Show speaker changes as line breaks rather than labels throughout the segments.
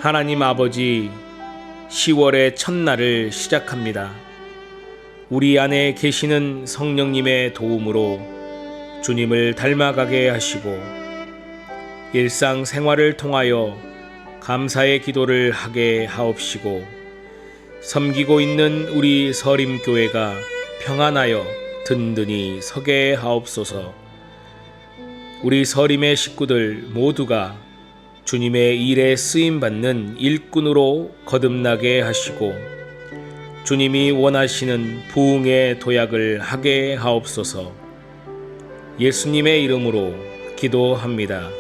하나님 아버지, 10월의 첫날을 시작합니다. 우리 안에 계시는 성령님의 도움으로 주님을 닮아가게 하시고 일상생활을 통하여 감사의 기도를 하게 하옵시고 섬기고 있는 우리 서림교회가 평안하여 든든히 서게 하옵소서. 우리 서림의 식구들 모두가 주님의 일에 쓰임받는 일꾼으로 거듭나게 하시고 주님이 원하시는 부흥의 도약을 하게 하옵소서. 예수님의 이름으로 기도합니다.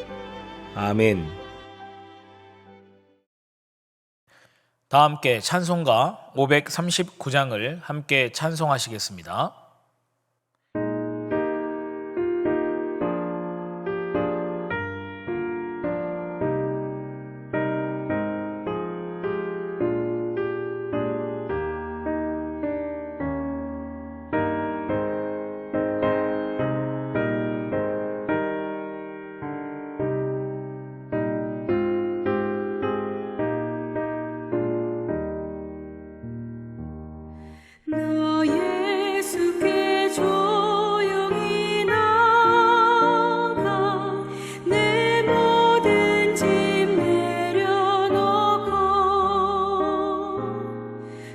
아멘.
다 함께 찬송가 539장을 함께 찬송하시겠습니다.
나 예수께 조용히 나가 내 모든 짐 내려놓고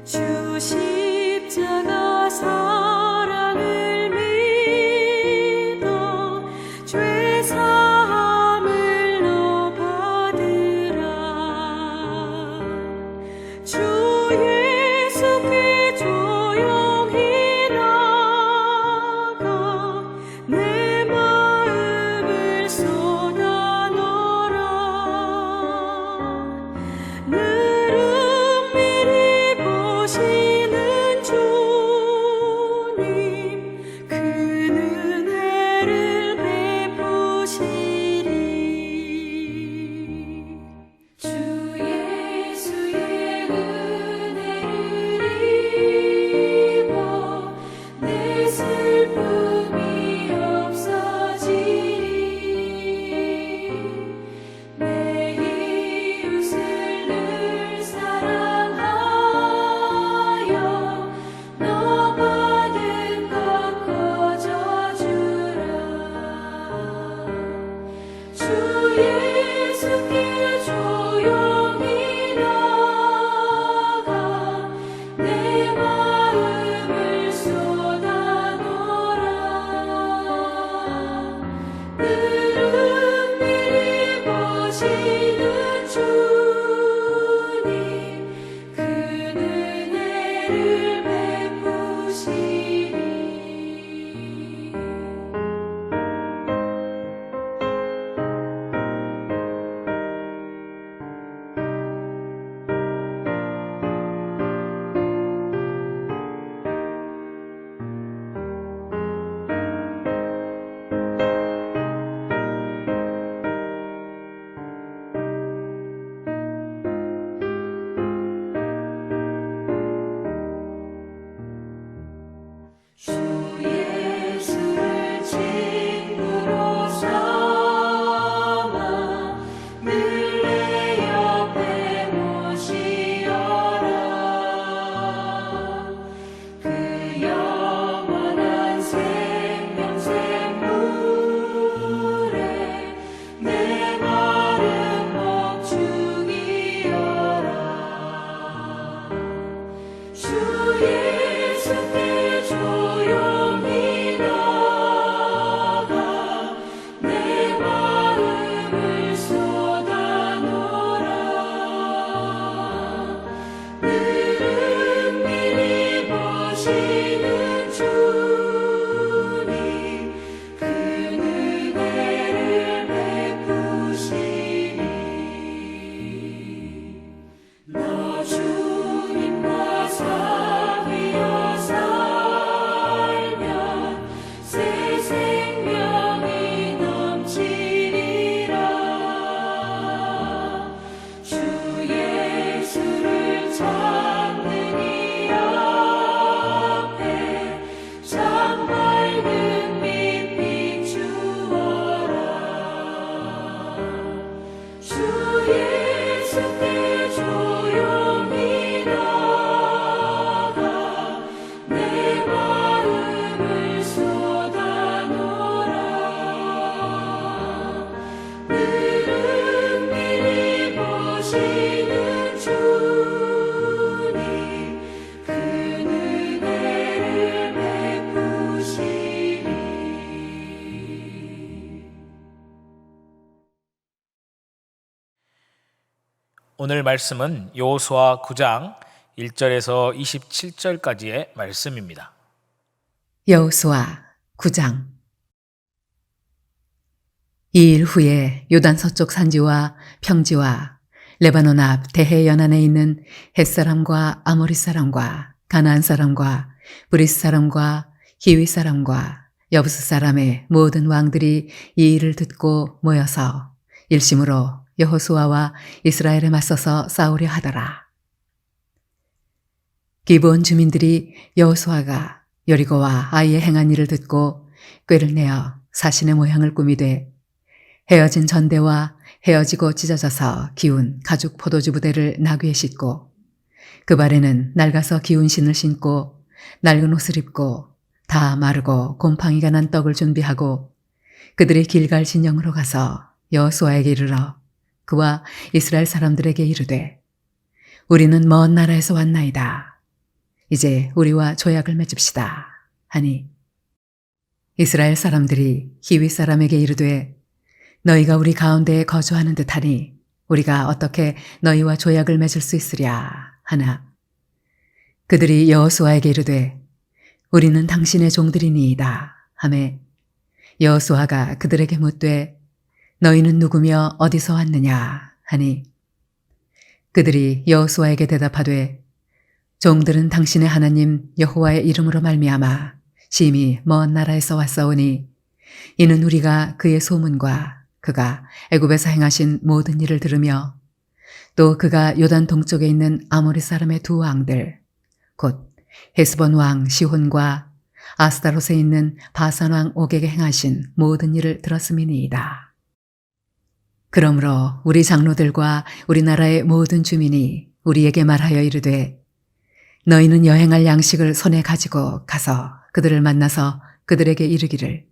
주 십자가 사랑을 믿어 죄 사함을 너 받으라. 주 예수께 조용히 나가 내 마음을 쏟아 놓으라. 늘 은밀히 보시는 주님, 큰 은혜를 베푸시리. 주 예수의 은혜를 입어 내 슬픔이 없어지리. 내 이웃을 늘 사랑하여 너 받은 것 거저주라. 주 예수께 조용히 나가 내 마음을 쏟아 놓으라. 늘 은밀히 보시는 주님, 큰 은혜를 베푸시리. 주 예수를 친구로 삼아 늘 내 옆에 모시어라. 그 영원한 생명샘물에 내 마른 목 죽이어라. 주 예수께 조용히 나가 내 마음을 쏟아 놓으라. 늘 은밀히 보시는 주님, 큰 은혜를 베푸시리. 나 주님과 사귀어 살면 새 생명이 넘치리라. 주 예수를 찾는 이 앞에
오늘 말씀은 여호수아 9장 1절에서 27절까지의 말씀입니다.
여호수아 9장. 이 일 후에 요단 서쪽 산지와 평지와 레바논 앞 대해 연안에 있는 헷사람과 아모리 사람과 가나안 사람과 브리스 사람과 히위 사람과 여부스 사람의 모든 왕들이 이 일을 듣고 모여서 일심으로 여호수아와 이스라엘에 맞서서 싸우려 하더라. 기브온 주민들이 여호수아가 여리고와 아이에 행한 일을 듣고 꾀를 내어 사신의 모양을 꾸미되 헤어진 전대와 헤어지고 찢어져서 기운 가죽 포도주 부대를 나귀에 싣고 그 발에는 낡아서 기운 신을 신고 낡은 옷을 입고 다 마르고 곰팡이가 난 떡을 준비하고 그들이 길갈 진영으로 가서 여호수아에게 이르러 그와 이스라엘 사람들에게 이르되 우리는 먼 나라에서 왔나이다. 이제 우리와 조약을 맺읍시다 하니 이스라엘 사람들이 히위 사람에게 이르되 너희가 우리 가운데에 거주하는 듯하니 우리가 어떻게 너희와 조약을 맺을 수 있으랴 하나 그들이 여호수아에게 이르되 우리는 당신의 종들이니이다 하매 여호수아가 그들에게 묻되 너희는 누구며 어디서 왔느냐 하니 그들이 여호수아에게 대답하되 종들은 당신의 하나님 여호와의 이름으로 말미암아 심히 먼 나라에서 왔사오니 이는 우리가 그의 소문과 그가 애굽에서 행하신 모든 일을 들으며 또 그가 요단 동쪽에 있는 아모리 사람의 두 왕들 곧 헤스본 왕 시혼과 아스타롯에 있는 바산 왕 옥에게 행하신 모든 일을 들었음이니이다. 그러므로 우리 장로들과 우리나라의 모든 주민이 우리에게 말하여 이르되 너희는 여행할 양식을 손에 가지고 가서 그들을 만나서 그들에게 이르기를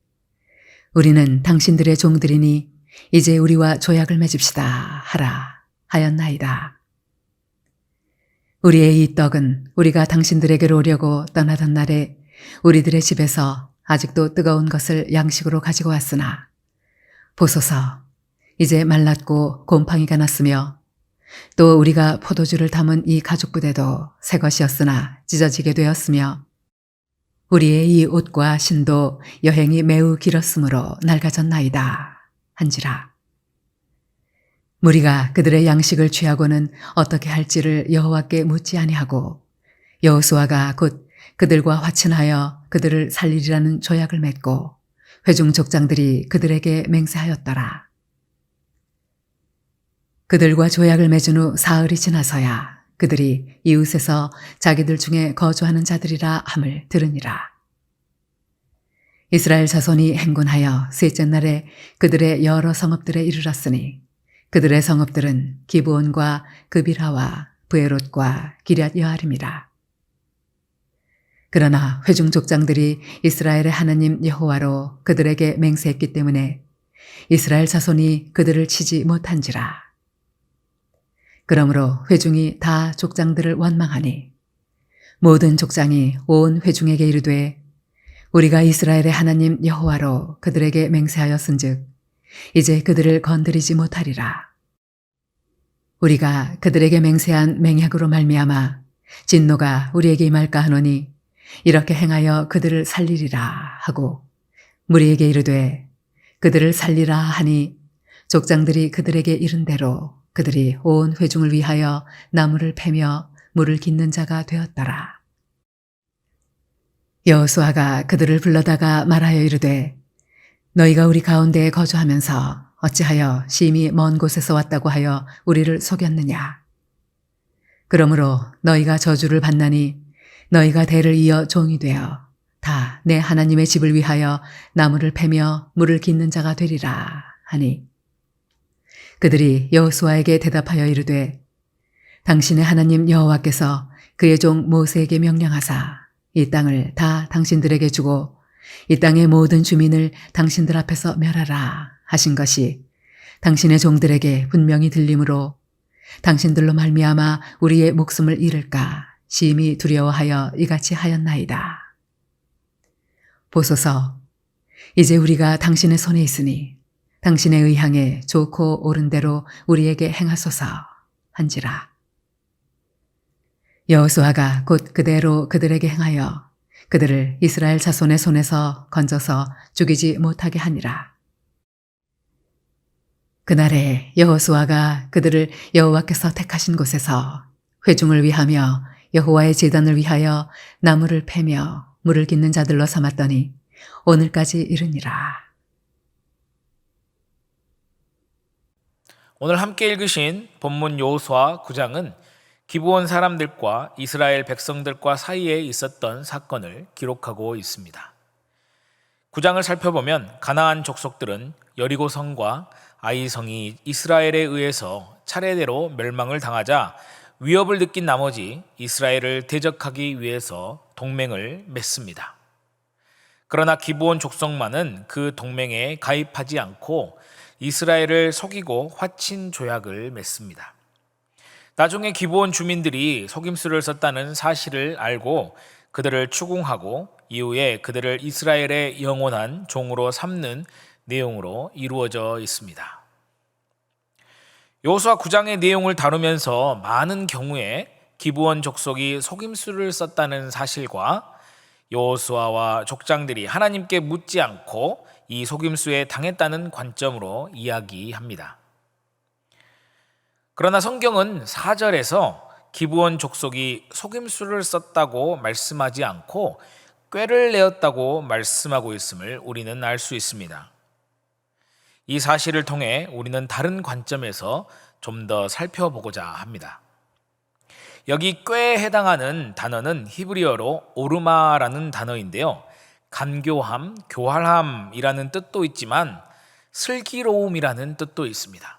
우리는 당신들의 종들이니 이제 우리와 조약을 맺읍시다 하라 하였나이다. 우리의 이 떡은 우리가 당신들에게로 오려고 떠나던 날에 우리들의 집에서 아직도 뜨거운 것을 양식으로 가지고 왔으나 보소서 이제 말랐고 곰팡이가 났으며 또 우리가 포도주를 담은 이 가죽 부대도 새 것이었으나 찢어지게 되었으며 우리의 이 옷과 신도 여행이 매우 길었으므로 낡아졌나이다 한지라. 무리가 그들의 양식을 취하고는 어떻게 할지를 여호와께 묻지 아니하고 여호수아가 곧 그들과 화친하여 그들을 살리리라는 조약을 맺고 회중 족장들이 그들에게 맹세하였더라. 그들과 조약을 맺은 후 사흘이 지나서야 그들이 이웃에서 자기들 중에 거주하는 자들이라 함을 들으니라. 이스라엘 자손이 행군하여 셋째 날에 그들의 여러 성읍들에 이르렀으니 그들의 성읍들은 기브온과 그비라와 브에롯과 기럇 여아림이라. 그러나 회중 족장들이 이스라엘의 하나님 여호와로 그들에게 맹세했기 때문에 이스라엘 자손이 그들을 치지 못한지라. 그러므로 회중이 다 족장들을 원망하니 모든 족장이 온 회중에게 이르되 우리가 이스라엘의 하나님 여호와로 그들에게 맹세하였은즉 이제 그들을 건드리지 못하리라. 우리가 그들에게 맹세한 맹약으로 말미암아 진노가 우리에게 임할까 하노니 이렇게 행하여 그들을 살리리라 하고 무리에게 이르되 그들을 살리라 하니 족장들이 그들에게 이른 대로 그들이 온 회중을 위하여 나무를 패며 물을 깃는 자가 되었더라. 여호수아가 그들을 불러다가 말하여 이르되 너희가 우리 가운데에 거주하면서 어찌하여 심히 먼 곳에서 왔다고 하여 우리를 속였느냐. 그러므로 너희가 저주를 받나니 너희가 대를 이어 종이 되어 다 내 하나님의 집을 위하여 나무를 패며 물을 깃는 자가 되리라 하니 그들이 여호수아에게 대답하여 이르되 당신의 하나님 여호와께서 그의 종 모세에게 명령하사 이 땅을 다 당신들에게 주고 이 땅의 모든 주민을 당신들 앞에서 멸하라 하신 것이 당신의 종들에게 분명히 들림으로 당신들로 말미암아 우리의 목숨을 잃을까 심히 두려워하여 이같이 하였나이다. 보소서 이제 우리가 당신의 손에 있으니 당신의 의향에 좋고 옳은 대로 우리에게 행하소서 한지라. 여호수아가 곧 그대로 그들에게 행하여 그들을 이스라엘 자손의 손에서 건져서 죽이지 못하게 하니라. 그날에 여호수아가 그들을 여호와께서 택하신 곳에서 회중을 위하며 여호와의 제단을 위하여 나무를 패며 물을 깃는 자들로 삼았더니 오늘까지 이르니라.
오늘 함께 읽으신 본문 여호수아 9장은 기브온 사람들과 이스라엘 백성들과 사이에 있었던 사건을 기록하고 있습니다. 9장을 살펴보면 가나안 족속들은 여리고 성과 아이 성이 이스라엘에 의해서 차례대로 멸망을 당하자 위협을 느낀 나머지 이스라엘을 대적하기 위해서 동맹을 맺습니다. 그러나 기브온 족속만은 그 동맹에 가입하지 않고 이스라엘을 속이고 화친 조약을 맺습니다. 나중에 기브온 주민들이 속임수를 썼다는 사실을 알고 그들을 추궁하고 이후에 그들을 이스라엘의 영원한 종으로 삼는 내용으로 이루어져 있습니다. 여호수아 9장의 내용을 다루면서 많은 경우에 기브온 족속이 속임수를 썼다는 사실과 여호수아와 족장들이 하나님께 묻지 않고 이 속임수에 당했다는 관점으로 이야기합니다. 그러나 성경은 4절에서 기브온 족속이 속임수를 썼다고 말씀하지 않고 꾀를 내었다고 말씀하고 있음을 우리는 알 수 있습니다. 이 사실을 통해 우리는 다른 관점에서 좀 더 살펴보고자 합니다. 여기 꾀에 해당하는 단어는 히브리어로 오르마라는 단어인데요. 간교함, 교활함이라는 뜻도 있지만 슬기로움이라는 뜻도 있습니다.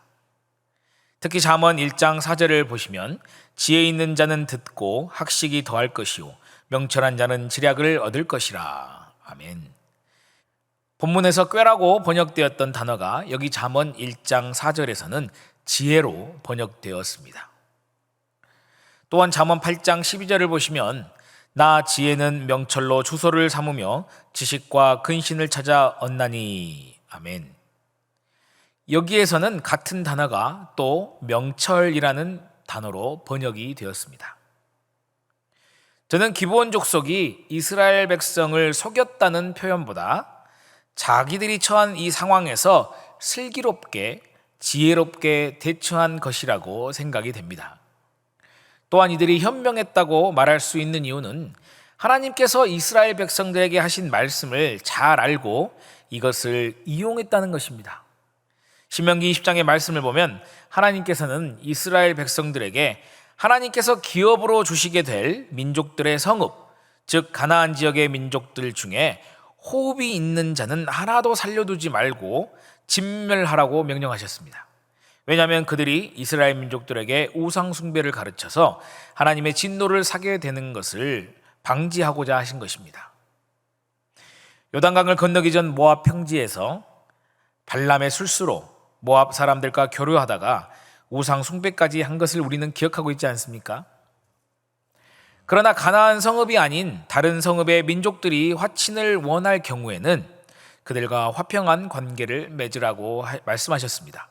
특히 잠언 1장 4절을 보시면 지혜 있는 자는 듣고 학식이 더할 것이요 명철한 자는 지략을 얻을 것이라. 아멘. 본문에서 꾀라고 번역되었던 단어가 여기 잠언 1장 4절에서는 지혜로 번역되었습니다. 또한 잠언 8장 12절을 보시면 나 지혜는 명철로 주소를 삼으며 지식과 근신을 찾아 얻나니. 아멘. 여기에서는 같은 단어가 또 명철이라는 단어로 번역이 되었습니다. 저는 기브온 족속이 이스라엘 백성을 속였다는 표현보다 자기들이 처한 이 상황에서 슬기롭게 지혜롭게 대처한 것이라고 생각이 됩니다. 또한 이들이 현명했다고 말할 수 있는 이유는 하나님께서 이스라엘 백성들에게 하신 말씀을 잘 알고 이것을 이용했다는 것입니다. 신명기 20장의 말씀을 보면 하나님께서는 이스라엘 백성들에게 하나님께서 기업으로 주시게 될 민족들의 성읍, 즉 가나안 지역의 민족들 중에 호흡이 있는 자는 하나도 살려두지 말고 진멸하라고 명령하셨습니다. 왜냐하면 그들이 이스라엘 민족들에게 우상 숭배를 가르쳐서 하나님의 진노를 사게 되는 것을 방지하고자 하신 것입니다. 요단강을 건너기 전 모압 평지에서 발람의 술수로 모압 사람들과 교류하다가 우상 숭배까지 한 것을 우리는 기억하고 있지 않습니까? 그러나 가나안 성읍이 아닌 다른 성읍의 민족들이 화친을 원할 경우에는 그들과 화평한 관계를 맺으라고 말씀하셨습니다.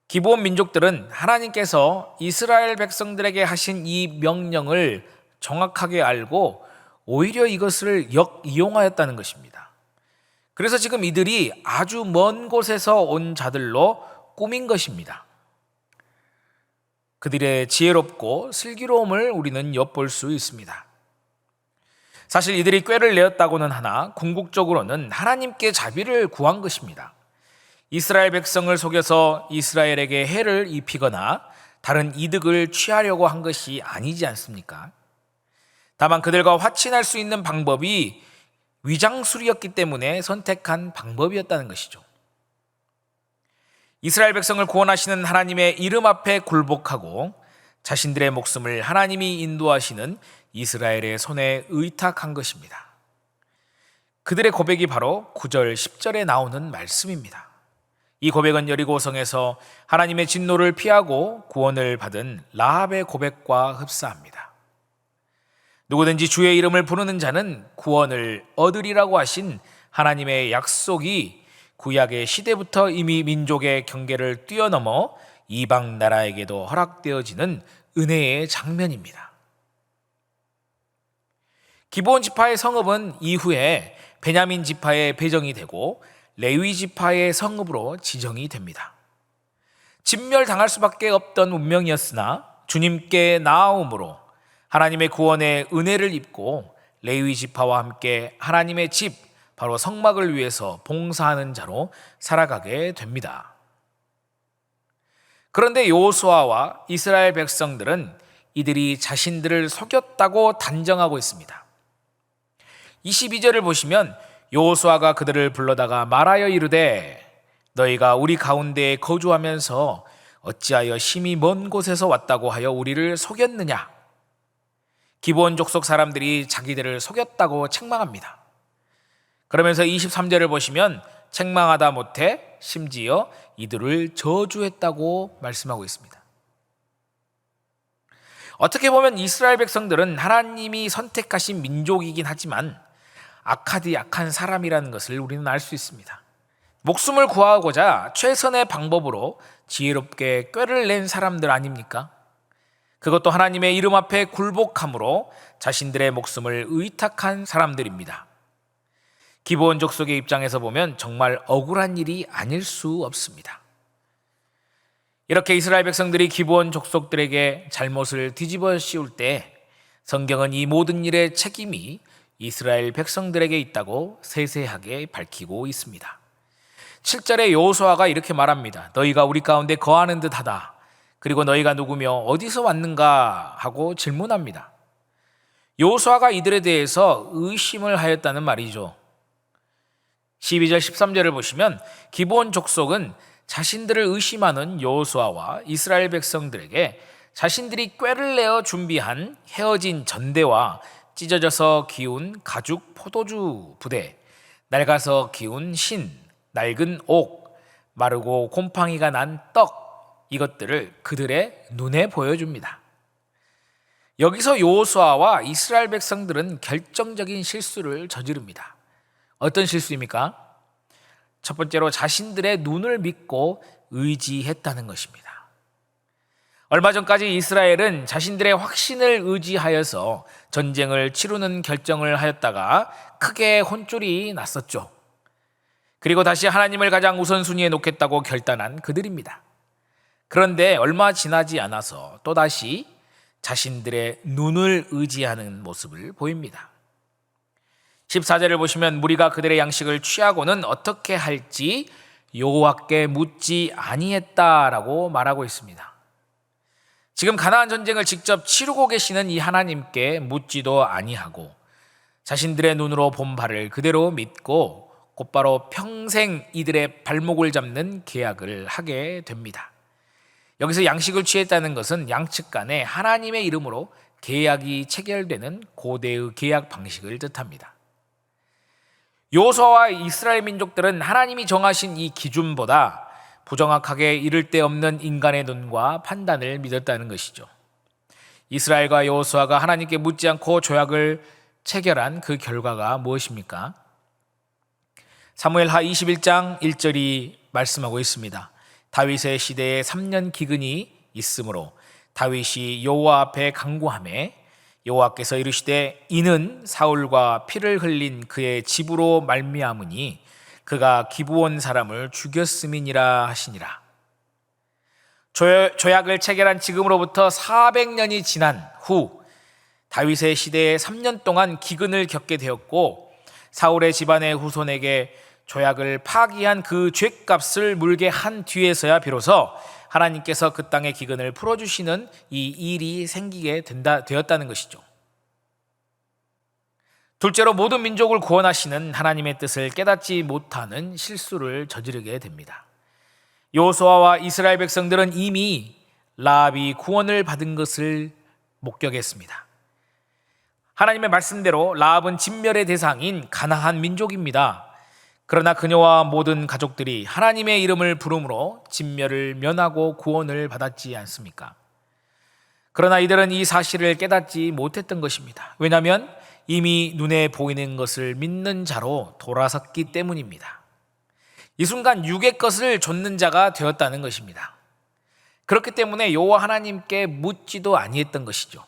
기브온 민족들은 하나님께서 이스라엘 백성들에게 하신 이 명령을 정확하게 알고 오히려 이것을 역이용하였다는 것입니다. 그래서 지금 이들이 아주 먼 곳에서 온 자들로 꾸민 것입니다. 그들의 지혜롭고 슬기로움을 우리는 엿볼 수 있습니다. 사실 이들이 꾀를 내었다고는 하나 궁극적으로는 하나님께 자비를 구한 것입니다. 이스라엘 백성을 속여서 이스라엘에게 해를 입히거나 다른 이득을 취하려고 한 것이 아니지 않습니까? 다만 그들과 화친할 수 있는 방법이 위장술이었기 때문에 선택한 방법이었다는 것이죠. 이스라엘 백성을 구원하시는 하나님의 이름 앞에 굴복하고 자신들의 목숨을 하나님이 인도하시는 이스라엘의 손에 의탁한 것입니다. 그들의 고백이 바로 9절, 10절에 나오는 말씀입니다. 이 고백은 여리고성에서 하나님의 진노를 피하고 구원을 받은 라합의 고백과 흡사합니다. 누구든지 주의 이름을 부르는 자는 구원을 얻으리라고 하신 하나님의 약속이 구약의 시대부터 이미 민족의 경계를 뛰어넘어 이방 나라에게도 허락되어지는 은혜의 장면입니다. 기브온 지파의 성읍은 이후에 베냐민 지파에 배정이 되고 레위 지파의 성읍으로 지정이 됩니다. 진멸당할 수밖에 없던 운명이었으나 주님께 나아옴으로 하나님의 구원의 은혜를 입고 레위 지파와 함께 하나님의 집, 바로 성막을 위해서 봉사하는 자로 살아가게 됩니다. 그런데 여호수아와 이스라엘 백성들은 이들이 자신들을 속였다고 단정하고 있습니다. 22절을 보시면 여호수아가 그들을 불러다가 말하여 이르되 너희가 우리 가운데에 거주하면서 어찌하여 심히 먼 곳에서 왔다고 하여 우리를 속였느냐. 기브온 족속 사람들이 자기들을 속였다고 책망합니다. 그러면서 23절을 보시면 책망하다 못해 심지어 이들을 저주했다고 말씀하고 있습니다. 어떻게 보면 이스라엘 백성들은 하나님이 선택하신 민족이긴 하지만 악한 사람이라는 것을 우리는 알 수 있습니다. 목숨을 구하고자 최선의 방법으로 지혜롭게 꾀를 낸 사람들 아닙니까? 그것도 하나님의 이름 앞에 굴복함으로 자신들의 목숨을 의탁한 사람들입니다. 기브온 족속의 입장에서 보면 정말 억울한 일이 아닐 수 없습니다. 이렇게 이스라엘 백성들이 기브온 족속들에게 잘못을 뒤집어 씌울 때 성경은 이 모든 일의 책임이 이스라엘 백성들에게 있다고 세세하게 밝히고 있습니다. 7절에 여호수아가 이렇게 말합니다. 너희가 우리 가운데 거하는 듯하다. 그리고 너희가 누구며 어디서 왔는가 하고 질문합니다. 여호수아가 이들에 대해서 의심을 하였다는 말이죠. 12절 13절을 보시면 기브온 족속은 자신들을 의심하는 여호수아와 이스라엘 백성들에게 자신들이 꾀를 내어 준비한 헤어진 전대와 찢어져서 기운 가죽 포도주 부대, 낡아서 기운 신, 낡은 옥, 마르고 곰팡이가 난 떡, 이것들을 그들의 눈에 보여줍니다. 여기서 여호수아와 이스라엘 백성들은 결정적인 실수를 저지릅니다. 어떤 실수입니까? 첫 번째로 자신들의 눈을 믿고 의지했다는 것입니다. 얼마 전까지 이스라엘은 자신들의 확신을 의지하여서 전쟁을 치르는 결정을 하였다가 크게 혼쭐이 났었죠. 그리고 다시 하나님을 가장 우선순위에 놓겠다고 결단한 그들입니다. 그런데 얼마 지나지 않아서 또다시 자신들의 눈을 의지하는 모습을 보입니다. 14절을 보시면 무리가 그들의 양식을 취하고는 어떻게 할지 여호와께 묻지 아니했다라고 말하고 있습니다. 지금 가나안 전쟁을 직접 치르고 계시는 이 하나님께 묻지도 아니하고 자신들의 눈으로 본 바를 그대로 믿고 곧바로 평생 이들의 발목을 잡는 계약을 하게 됩니다. 여기서 양식을 취했다는 것은 양측 간에 하나님의 이름으로 계약이 체결되는 고대의 계약 방식을 뜻합니다. 여호수아와 이스라엘 민족들은 하나님이 정하신 이 기준보다 부정확하게 이를 데 없는 인간의 눈과 판단을 믿었다는 것이죠. 이스라엘과 여호수아가 하나님께 묻지 않고 조약을 체결한 그 결과가 무엇입니까? 사무엘하 21장 1절이 말씀하고 있습니다. 다윗의 시대에 3년 기근이 있으므로 다윗이 여호와 앞에 간구하매 여호와께서 이르시되 이는 사울과 피를 흘린 그의 집으로 말미암으니 그가 기브온 사람을 죽였음이니라 하시니라. 조약을 체결한 지금으로부터 400년이 지난 후 다윗의 시대에 3년 동안 기근을 겪게 되었고 사울의 집안의 후손에게 조약을 파기한 그 죗값을 물게 한 뒤에서야 비로소 하나님께서 그 땅의 기근을 풀어주시는 이 일이 생기게 되었다는 것이죠. 둘째로 모든 민족을 구원하시는 하나님의 뜻을 깨닫지 못하는 실수를 저지르게 됩니다. 여호수아와 이스라엘 백성들은 이미 라합이 구원을 받은 것을 목격했습니다. 하나님의 말씀대로 라합은 진멸의 대상인 가나안 민족입니다. 그러나 그녀와 모든 가족들이 하나님의 이름을 부름으로 진멸을 면하고 구원을 받았지 않습니까? 그러나 이들은 이 사실을 깨닫지 못했던 것입니다. 왜냐하면 이미 눈에 보이는 것을 믿는 자로 돌아섰기 때문입니다. 이 순간 육의 것을 좇는 자가 되었다는 것입니다. 그렇기 때문에 여호와 하나님께 묻지도 아니했던 것이죠.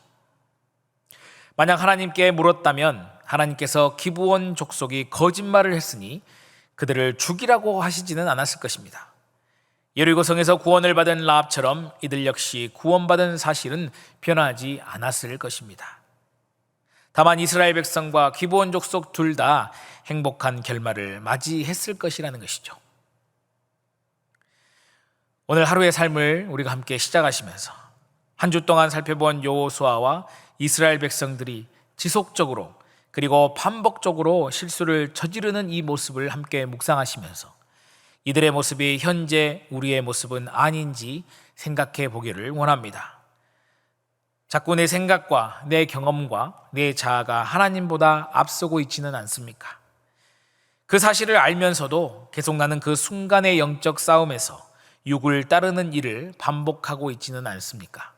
만약 하나님께 물었다면 하나님께서 기브온 족속이 거짓말을 했으니 그들을 죽이라고 하시지는 않았을 것입니다. 여리고 성에서 구원을 받은 라합처럼 이들 역시 구원받은 사실은 변하지 않았을 것입니다. 다만 이스라엘 백성과 기브온 족속 둘 다 행복한 결말을 맞이했을 것이라는 것이죠. 오늘 하루의 삶을 우리가 함께 시작하시면서 한 주 동안 살펴본 여호수아와 이스라엘 백성들이 지속적으로 그리고 반복적으로 실수를 저지르는 이 모습을 함께 묵상하시면서 이들의 모습이 현재 우리의 모습은 아닌지 생각해 보기를 원합니다. 자꾸 내 생각과 내 경험과 내 자아가 하나님보다 앞서고 있지는 않습니까? 그 사실을 알면서도 계속 나는 그 순간의 영적 싸움에서 육을 따르는 일을 반복하고 있지는 않습니까?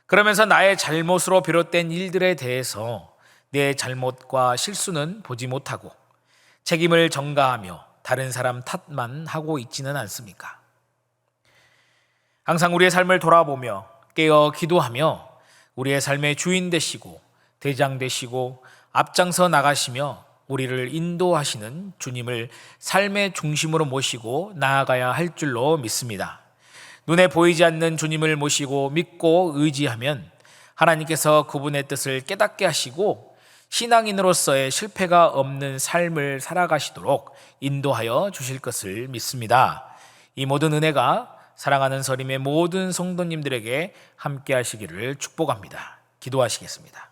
그러면서 나의 잘못으로 비롯된 일들에 대해서 내 잘못과 실수는 보지 못하고 책임을 전가하며 다른 사람 탓만 하고 있지는 않습니까? 항상 우리의 삶을 돌아보며 깨어 기도하며 우리의 삶의 주인 되시고 대장 되시고 앞장서 나가시며 우리를 인도하시는 주님을 삶의 중심으로 모시고 나아가야 할 줄로 믿습니다. 눈에 보이지 않는 주님을 모시고 믿고 의지하면 하나님께서 그분의 뜻을 깨닫게 하시고 신앙인으로서의 실패가 없는 삶을 살아가시도록 인도하여 주실 것을 믿습니다. 이 모든 은혜가 사랑하는 서림의 모든 성도님들에게 함께 하시기를 축복합니다. 기도하시겠습니다.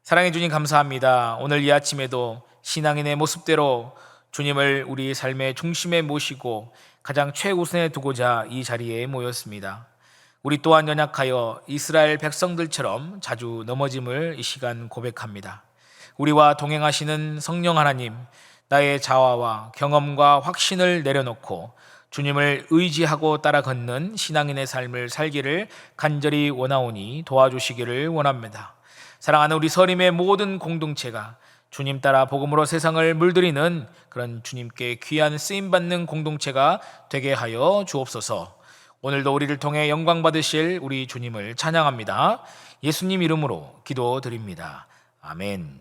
사랑해 주님 감사합니다. 오늘 이 아침에도 신앙인의 모습대로 주님을 우리 삶의 중심에 모시고 가장 최우선에 두고자 이 자리에 모였습니다. 우리 또한 연약하여 이스라엘 백성들처럼 자주 넘어짐을 이 시간 고백합니다. 우리와 동행하시는 성령 하나님, 나의 자아와 경험과 확신을 내려놓고 주님을 의지하고 따라 걷는 신앙인의 삶을 살기를 간절히 원하오니 도와주시기를 원합니다. 사랑하는 우리 서림의 모든 공동체가 주님 따라 복음으로 세상을 물들이는 그런 주님께 귀한 쓰임받는 공동체가 되게 하여 주옵소서. 오늘도 우리를 통해 영광 받으실 우리 주님을 찬양합니다. 예수님 이름으로 기도드립니다. 아멘.